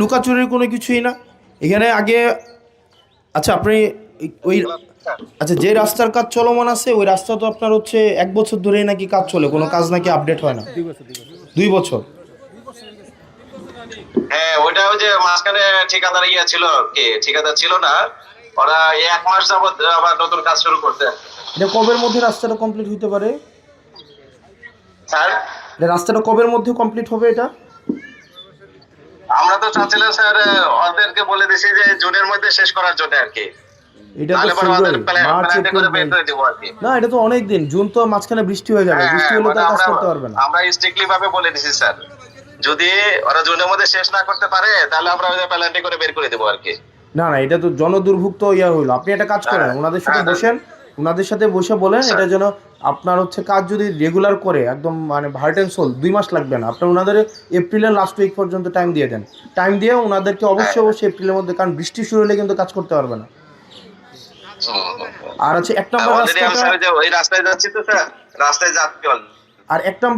লুকাচুরির কোনো কিছুই না এখানে আগে। আচ্ছা আপনি ওই আচ্ছা যে রাস্তার কাজ চলমান আছে ওই রাস্তা তো আপনার হচ্ছে 1 বছর ধরেই নাকি কাজ চলে, কোনো কাজ নাকি আপডেট হয় না। 2 বছর। হ্যাঁ, ওইটা ওই যে মাঝখানে ঠিকাদার ছিল, কে ঠিকাদার ছিল না, ওরা এই 1 মাস যাবত আবার নতুন কাজ শুরু করতে। এটা কবের মধ্যে রাস্তাটা কমপ্লিট হতে পারে? স্যার এটা রাস্তাটা কবের মধ্যে কমপ্লিট হবে এটা? আমরা তো চাচ্ছিলাম স্যার, ওদেরকে বলে দিছি যে জুনের মধ্যে শেষ করার জন্য আর কি। এটা তো তাহলে পরে ওদের ফেব্রুয়ারি, মার্চ, প্ল্যান এপ্রিল, করে মে। বের করে দেবো আর কি। না এটা তো অনেক দিন, জুন তো মাঝখানে বৃষ্টি হয়ে যাবে, হ্যাঁ বৃষ্টি হ্যাঁ, হলে তো মানে আর কাজ আমরা করতে পারবে না। আমরা স্ট্রিক্টলি ভাবে বলে দিছি স্যার, যদি ওরা জুনের মধ্যে শেষ না করতে পারে তাহলে আমরা ওদের প্ল্যানটি করে বের করে দেবো আর কি। না না, এটা তো জনদুর্ভুক্ত ইয়া হইলো। আপনি একটা কাজ করেন, হ্যাঁ ওনাদের সাথে হ্যাঁ বসেন, ওনাদের সাথে বসে বলেন স্যার। এটা যেন আপনার হচ্ছে কাজ যদি রেগুলার করে একদম মানে হার্ট অ্যান্ড সোল 2 মাস লাগবে না, আপনার ওনাদের এপ্রিলের লাস্ট উইক পর্যন্ত টাইম দিয়ে দেন। টাইম দিয়ে ওনাদেরকে হ্যাঁ, অবশ্যই অবশ্যই এপ্রিলের মধ্যে, কারণ বৃষ্টি শুরু হলে কিন্তু কাজ করতে পারবে না। আর হচ্ছে 1 নম্বর অলরেডি আমি রাস্তাটা, স্যার যে ওই রাস্তায় যাচ্ছি তো স্যার, রাস্তায় যাচ্ছি আর 1 নম্বর